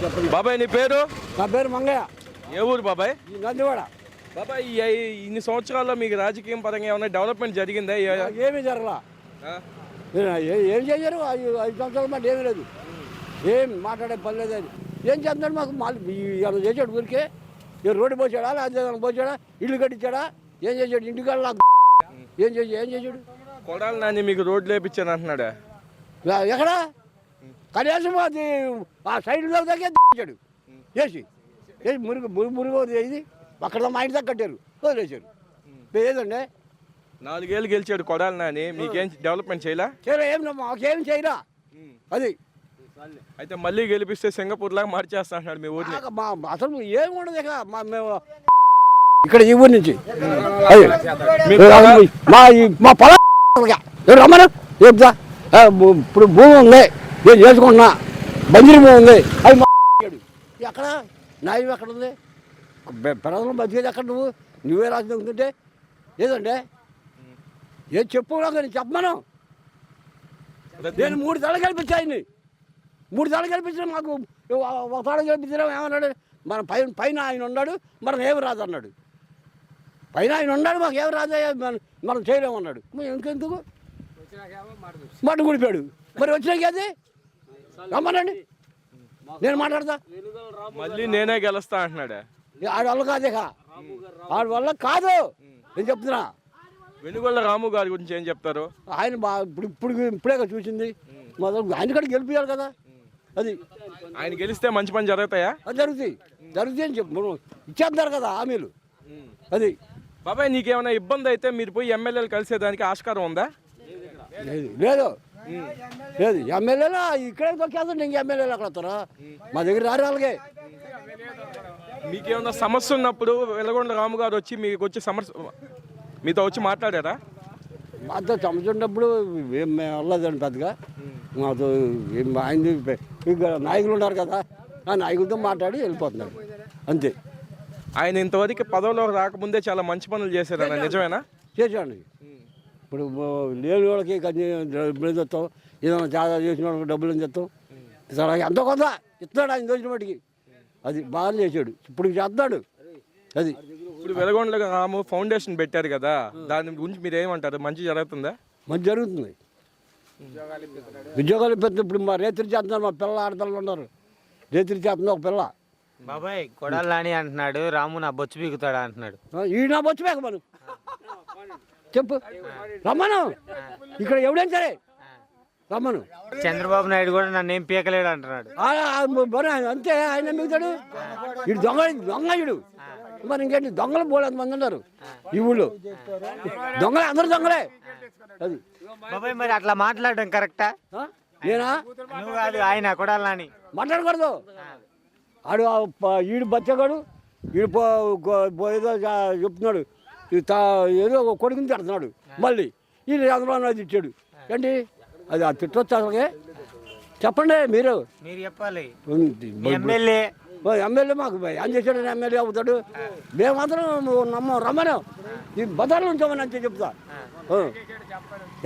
చెప్పండి బాబాయ్ నీ పేరు? నా పేరు మంగయ్య. ఏ ఊరు బాబాయ్? నందివాడ. బాబాయ్ ఇన్ని సంవత్సరాల్లో మీకు రాజకీయం పరంగా ఏమైనా డెవలప్మెంట్ జరిగిందా? ఏమీ జరగలా. ఏం చేయరు 5 సంవత్సరాల మాట ఏమీ లేదు. ఏం మాట్లాడే పని లేదు. అది ఏం చేస్తున్నాడు మాకు మళ్ళీ చేసాడు ఊరికే. రోడ్డు పోసాడా లేదా పోసాడా, ఇల్లు కట్టించాడా, ఏం చేసాడు? ఇంటికాడ ఏం చేసాడు? కొడాలి నాని మీకు రోడ్లు వేపించాను అంటున్నాడా? ఎక్కడ కనీసం అది ఆ సైడ్లో దగ్గర వేసి మురుగు ఇది అక్కడ మా ఇంటి దగ్గర కట్టారు, వదిలేశారు. ఏదండి 4 ఏళ్ళు గెలిచాడు కొడాలి నాని, మీకేం డెవలప్మెంట్ చేయలే? ఏం మాకేం చేయరా. అది అయితే మళ్ళీ గెలిపిస్తే సింగపూర్ లాగా మార్చేస్తా అంటున్నాడు మీ ఊరిని. అసలు ఏమి ఉండదు ఇక మేము ఇక్కడ ఈ ఊరి నుంచి మా పొలం రమ్మను చెప్తా. ఇప్పుడు భూమి ఉంది, నేను చేసుకుంటున్నా, బంజరు భూమి ఉంది, అది ఎక్కడ న్యాయం ఎక్కడ ఉంది? ప్రజలు బతికేది ఎక్కడ? నువ్వే రాజు ఉంటుంటే ఏదంటే ఏం చెప్పు నేను చెప్పమను. నేను 3 తల కల్పించాయని 3 తల కల్పించిన మాకు ఒక తల కల్పించడం ఏమన్నాడు? మన పైన ఆయన ఉన్నాడు, మనం ఏమి రాదు అన్నాడు. పైన ఆయన ఉన్నాడు, మాకు ఏమి రాదయ్యా, మనం చేయలేమన్నాడు. ఇంకెందుకు మాట గుడిపాడు. మరి వచ్చినాక అది రమ్మనండి, నేను మాట్లాడతా. మళ్ళీ నేనే గెలుస్తా అంటున్నాడా? ఆడి వల్ల కాదే, ఆడి వల్ల కాదు నేను చెప్తున్నా. వెనుగొండ రాము గారి గురించి ఏం చెప్తారు? ఆయన ఇప్పుడే చూసింది, ఆయన కూడా గెలిపించాలి కదా. అది ఆయన గెలిస్తే మంచి పని జరుగుతాయా? జరుగుతాయి అని చెప్పు, ఇచ్చేస్తారు కదా హామీలు. అది బాబాయ్ నీకేమైనా ఇబ్బంది అయితే మీరు పోయి ఎమ్మెల్యేలు కలిసేదానికి ఆస్కారం ఉందా? లేదు ఎమ్మెల్యేలు ఇక్కడే తొక్కేస్తాడు, ఇంక ఎమ్మెల్యేలు అక్కడ వస్తారా? మా దగ్గర రారు అలాగే. మీకేమైనా సమస్య ఉన్నప్పుడు వెలగొండ రాము గారు వచ్చి మీకు వచ్చి మీతో వచ్చి మాట్లాడారా? మాతో సమస్య ఉన్నప్పుడు ఏం వెళ్ళలేదండి పెద్దగా. మాతో ఆయన నాయకులు ఉన్నారు కదా, ఆ నాయకులతో మాట్లాడి వెళ్ళిపోతున్నాడు అంతే. ఆయన ఇంతవరకు పదవిలో రాకముందే చాలా మంచి పనులు చేశారన్న, నిజమేనా? చేశాడు. ఇప్పుడు లేని వాళ్ళకి డబ్బులు తెస్తాం, ఏదైనా చాలా చేసిన వాళ్ళకి డబ్బులు తెస్తాం, ఎంతో కొంత ఇస్తున్నాడు ఆయన దోచిన వాటికి. అది బాగా చేశాడు, ఇప్పుడు చేస్తున్నాడు. అది ఇప్పుడు వెలగొండ రాము ఫౌండేషన్ పెట్టారు కదా, దాని గురించి మీరు ఏమంటారు? మంచి జరుగుతుందా? మంచి జరుగుతుంది. ఉద్యోగాలు పెద్ద ఇప్పుడు మా రేత్రి చేస్తున్నారు, మా పిల్లలు ఆడపిల్లలు ఉన్నారు, రేత్రి చేస్తుంది ఒక పిల్ల. బాబాయ్ కొడాలి నాని అంటున్నాడు రాము నా బొచ్చు పీకుతాడా అంటున్నాడు. ఈ నా బొచ్చు పీక మనం చెప్పు, రమ్మను. ఇక్కడ ఎవడైనా సరే రమ్మను. చంద్రబాబు నాయుడు కూడా నన్ను ఏం పీకలేడు అంటున్నాడు. అంతే, ఆయన మిగుతాడు. ఇటు దొంగయుడు. మరి ఇంకేంటి, దొంగలు బోలేదు మంది ఉన్నారు ఈ ఊళ్ళో. దొంగలే, అందరూ దొంగలే. అది బాబాయ్ మరి అట్లా మాట్లాడడం కరెక్టా? నేనా? నువ్వు కాదు, ఆయన కొడాలి నాని మాట్లాడకూడదు. ఆడు ఈడు బచ్చగాడు, ఈడు ఏదో చెప్తున్నాడు, ఏదో కొడుకుని తిడుతున్నాడు. మళ్ళీ ఈయన చంద్రబాబు నాయుడు ఇచ్చాడు ఏంటి? అది ఆ తిట్టొచ్చు అసలుకే? చెప్పండి మీరు చెప్పాలి. ఎమ్మెల్యే మాకు ఏం చేశాడు? ఎమ్మెల్యే అవుతాడు. మేమాత్రం రమ్మను, ఈ బజార్లో ఉంచామని అంతే చెప్తా.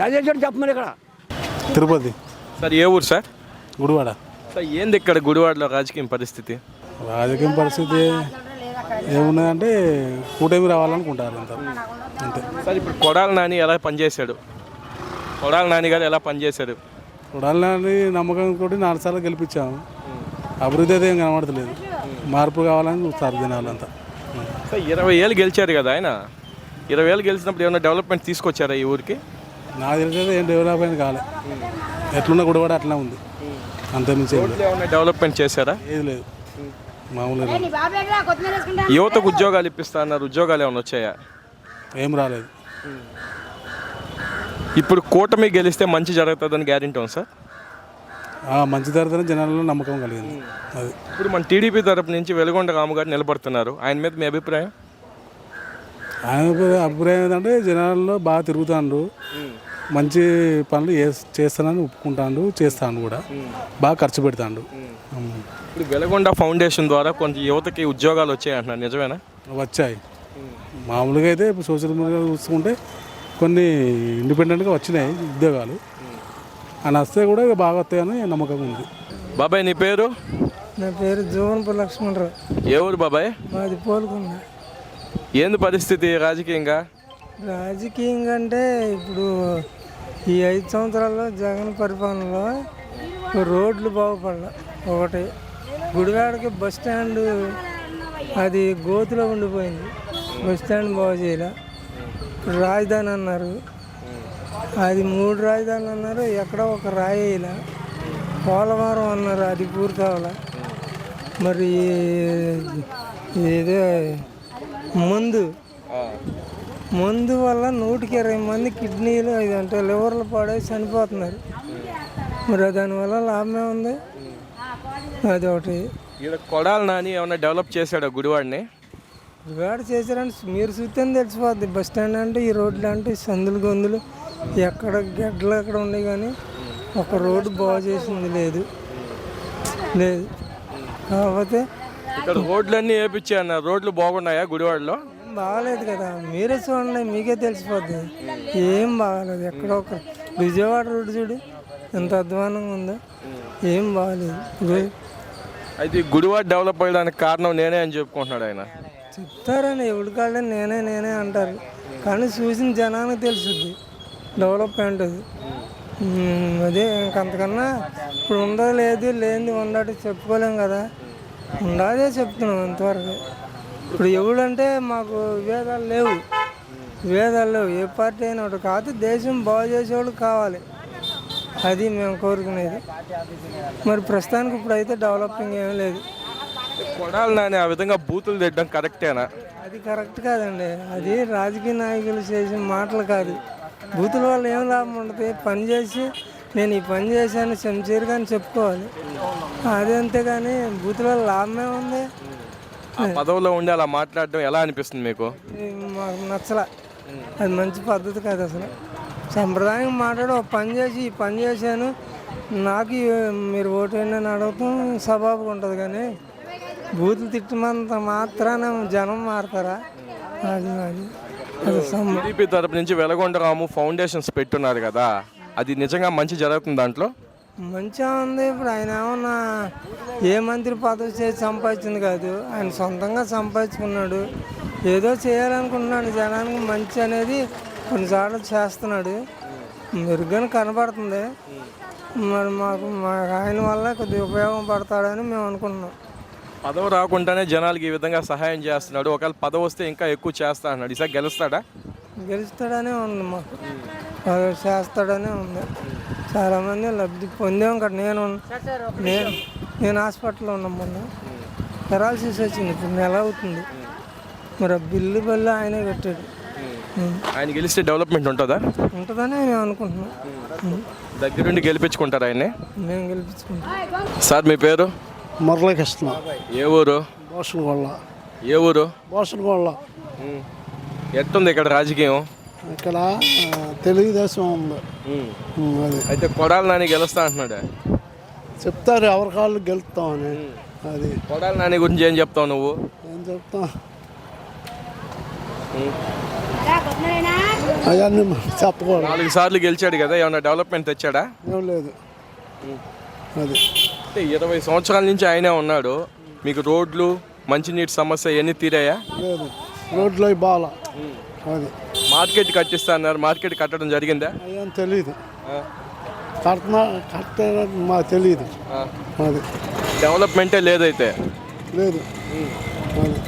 ఏం చేశాడు చెప్పమని. ఇక్కడ తిరుపతి సార్. ఏ ఊరు సార్? గుడివాడ సార్. ఏంది ఇక్కడ గుడివాడలో రాజకీయ పరిస్థితి? రాజకీయ పరిస్థితి ఏమున్నదంటే కూటమి రావాలనుకుంటారు అంతే సార్. ఇప్పుడు కొడాలి నాని ఎలా పనిచేశాడు? కొడాలి నాని గారు ఎలా పనిచేశాడు? కొడాలి నాని నమ్మకంతో 4 సార్లు గెలిపించాము. అభివృద్ధి అయితే ఏం కనబడతలేదు. మార్పు కావాలని చూస్తారు జనాలంతా. సార్ 20 ఏళ్ళు గెలిచారు కదా ఆయన. 20 ఏళ్ళు గెలిచినప్పుడు ఏమైనా డెవలప్మెంట్ తీసుకొచ్చారా ఈ ఊరికి? నాకు తెలిసేది ఏం డెవలప్మెంట్ కాలే. ఎట్లున్న గుడివాడ అట్లా ఉంది, అంతే మించి ఏమైనా డెవలప్మెంట్ చేశారా? ఏది లేదు, మామూలుగా. యువతకు ఉద్యోగాలు ఇప్పిస్తా అన్నారు, ఉద్యోగాలు ఏమైనా వచ్చాయా? ఏం రాలేదు. ఇప్పుడు కూటమి గెలిస్తే మంచి జరుగుతుందని గ్యారెంటీ ఉంది సార్? మంచి జరుగుతుందని జనాల్లో నమ్మకం కలిగింది. అది ఇప్పుడు మన టీడీపీ తరపు నుంచి వెలగొండ రాము గారు నిలబడుతున్నారు, ఆయన మీద మీ అభిప్రాయం? ఆయన అభిప్రాయం ఏంటంటే జనాల్లో బాగా తిరుగుతాడు, మంచి పనులు చేస్తానని ఒప్పుకుంటాడు, చేస్తాను కూడా, బాగా ఖర్చు పెడతాడు. ఇప్పుడు వెలగొండ ఫౌండేషన్ ద్వారా కొంచెం యువతకి ఉద్యోగాలు వచ్చాయి అంటున్నారు, నిజమేనా? వచ్చాయి. మామూలుగా అయితే ఇప్పుడు సోషల్ మీడియా చూసుకుంటే కొన్ని ఇండిపెండెంట్గా వచ్చినాయి ఉద్యోగాలు. అని వస్తే కూడా బాగా వస్తాయని నమ్మకం ఉంది. బాబాయ్ నీ పేరు? నా పేరు జోవన్పు లక్ష్మణరావు. ఏ ఊరు బాబాయ్? మాది పోలుకుంద. ఏంది పరిస్థితి రాజకీయంగా? రాజకీయంగా అంటే ఇప్పుడు ఈ 5 సంవత్సరాల్లో జగన్ పరిపాలనలో రోడ్లు బాగుపడాల. ఒకటి గుడివాడకి బస్ స్టాండ్ అది గోతులో ఉండిపోయింది, బస్ స్టాండ్ బాగు చేయాల. రాజధాని అన్నారు, అది 3 రాజధానులు అన్నారు, ఎక్కడో ఒక రాయి వేయాల. పోలవరం అన్నారు, అది పూర్తి అవ్వాల. మరి ఇదే మందు వల్ల 120 మంది కిడ్నీలు ఇదంటే లివర్లు పాడై చనిపోతున్నారు. మరి దానివల్ల లాభమే ఉంది. అది ఒకటి. ఇక్కడ కొడాలి నాని ఏమన్నా డెవలప్ చేశాడా గుడివాడిని? గుడివాడ చేశారంటే మీరు చూస్తే తెలిసిపోద్ది. బస్ స్టాండ్ అంటే ఈ రోడ్లు అంటే సందులు గొంతులు ఎక్కడ గడ్డలు ఎక్కడ ఉన్నాయి, కానీ ఒక రోడ్డు బాగు చేసింది లేదు. కాకపోతే ఇక్కడ రోడ్లన్నీ వేపించే అన్నారు. రోడ్లు బాగున్నాయా గుడివాడలో? బాగాలేదు కదా, మీరే చూడండి, మీకే తెలిసిపోద్ది. ఏం బాగాలేదు. ఎక్కడో ఒక విజయవాడ రోడ్డు చూడు ఎంత అధ్వానంగా ఉందో, ఏం బాగాలేదు. అయితే గుడివాడ డెవలప్ అయ్యడానికి కారణం నేనే అని చెప్పుకుంటున్నాడు ఆయన. చెప్తారని ఎవరికాళ్ళే నేనే అంటారు, కానీ చూసిన జనానికి తెలుసుద్ది డెవలప్మెంట్ అది. అదే ఇంకంతకన్నా ఇప్పుడు ఉండదు లేదు, లేనిది ఉండటి చెప్పుకోలేం కదా. ఉండాదే చెప్తున్నాం అంతవరకు. ఇప్పుడు ఎవడంటే మాకు విభేదాలు లేవు, ఏ పార్టీ అయినా ఒకటి కాదు. దేశం బాగు చేసేవాళ్ళు కావాలి, అది మేము కోరుకునేది. మరి ప్రస్తుతానికి ఇప్పుడు అయితే డెవలపింగ్ ఏమీ లేదు. కొడాలి నాని ఆ విధంగా బూతులు తిట్టడం కరెక్టేనా? అది కరెక్ట్ కాదండి. అది రాజకీయ నాయకులు చేసిన మాటలు కాదు. బూతుల వల్ల ఏం లాభం ఉంటుంది? పని చేసి నేను ఈ పని చేశాను సిన్సియర్గా అని చెప్పుకోవాలి. అదే అంతేగాని బూతుల వల్ల లాభమే ఉంది. ఆ పదవిలో ఉండి అలా మాట్లాడడం ఎలా అనిపిస్తుంది మీకు? మాకు నచ్చలా, అది మంచి పద్ధతి కాదు అసలు. సంప్రదాయం మాట్లాడి ఒక పని చేసి ఈ పని చేశాను నాకు మీరు ఓటు వేయండి అని అడగటం సబాబుగా ఉంటుంది, కానీ బూతులు తిట్టమంత మాత్రాన జనం మారుతారా? అది టీడీపీ తరపు నుంచి వెలగొండ రాము ఫౌండేషన్స్ పెట్టున్నారు కదా, అది నిజంగా మంచి జరుగుతుంది దాంట్లో? మంచిగా ఉంది. ఇప్పుడు ఆయన ఏమన్నా ఏ మంత్రి పదవి చేసి సంపాదించింది కాదు, ఆయన సొంతంగా సంపాదించుకున్నాడు. ఏదో చేయాలనుకుంటున్నాడు, జనానికి మంచి అనేది కొన్నిసార్లు చేస్తున్నాడు, మెరుగ్గానే కనబడుతుంది. మరి మాకు ఆయన వల్ల కొద్దిగా ఉపయోగం పడతాడని మేము అనుకుంటున్నాం. పదవి రాకుండానే జనాలకి ఈ విధంగా సహాయం చేస్తున్నాడు. ఒకవేళ పదవి వస్తే ఇంకా ఎక్కువ చేస్తా అన్నాడు. ఈసారి గెలుస్తాడనే ఉంది, మాకు పదవి చేస్తాడనే ఉంది. చాలామంది లబ్ధి పొందాం కదా. నేను హాస్పిటల్లో ఉన్నాం, మొన్న పెరాలసిస్ వచ్చింది, ఇప్పుడు నెల అవుతుంది. మరి బిల్లు ఆయనే పెట్టాడు. ఆయన గెలిస్తే డెవలప్మెంట్ ఉంటుందా? ఉంటుందని మేము అనుకుంటున్నాం. దగ్గరుండి గెలిపించుకుంటారు ఆయన్ని? మేము గెలిపించుకుంటాం. సార్ మీ పేరు? మురళీకృష్ణ. ఏ ఊరు? బోసనగొల్ల. ఏ ఊరు? బోసనగొల్ల. ఎట్టుంది ఇక్కడ రాజకీయం? ఇక్కడ తెలుగుదేశం ఉంది. అది అయితే కొడాలి నాని గెలుస్తా అంటున్నాడు. చెప్తారు ఎవరి కాళ్ళు గెలుస్తామని. అది కొడాలి నాని గురించి ఏం చెప్తావు నువ్వు? ఏం చెప్తాం, అవన్నీ చెప్పకూడదు. 4 సార్లు గెలిచాడు కదా, ఏమన్నా డెవలప్మెంట్ తెచ్చాడా? ఏం లేదు. అది అంటే 20 సంవత్సరాల నుంచి ఆయనే ఉన్నాడు. మీకు రోడ్లు మంచినీటి సమస్య ఇవన్నీ తీరాయా? లేదు, రోడ్లు అవి బాగా. అది మార్కెట్ కట్టిస్తా అన్నారు, మార్కెట్ కట్టడం జరిగిందా? ఏం తెలీదు, కట్టడం మాకు తెలీదు. అది డెవలప్మెంటే లేదైతే. లేదు.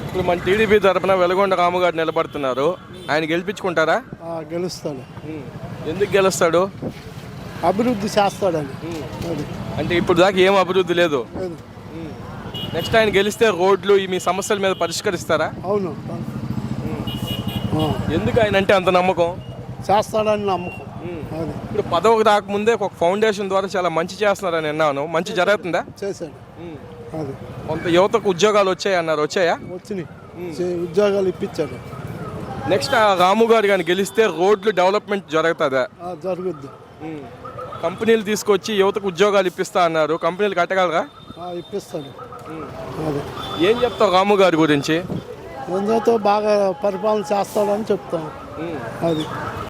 ఇప్పుడు మన టీడీపీ తరఫున వెలగొండ రాము గారు నిలబడుతున్నారు, ఆయన గెలిపించుకుంటారా? గెలుస్తాడు. ఎందుకు గెలుస్తాడు? అభివృద్ధి చేస్తాడని. అది అంటే ఇప్పుడు దాకా ఏం అభివృద్ధి లేదు. నెక్స్ట్ ఆయన గెలిస్తే రోడ్లు మీ సమస్యల మీద పరిష్కరిస్తారా? అవును. ఎందుకు ఆయన అంటే అంత నమ్మకం? చేస్తాడని నమ్మకం. అది ఇప్పుడు పదవికి రాకముందే ఒక ఫౌండేషన్ ద్వారా చాలా మంచి చేస్తున్నారని విన్నాను. మంచి జరుగుతుందా? చేశాడు. అది కొంత యువతకు ఉద్యోగాలు వచ్చాయి అన్నారు, వచ్చాయా? వచ్చినాయి, ఉద్యోగాలు ఇప్పించాడు. నెక్స్ట్ ఆ రాము గారు కానీ గెలిస్తే రోడ్లు డెవలప్మెంట్ జరుగుతుందా? జరుగుద్ది. కంపెనీలు తీసుకొచ్చి యువతకు ఉద్యోగాలు ఇప్పిస్తా అన్నారు, కంపెనీలు కట్టగలరా? ఇప్పిస్తాడు. అది ఏం చెప్తావు రాము గారి గురించి? ఎంతో బాగా పరిపాలన చేస్తాడని చెప్తాం. అది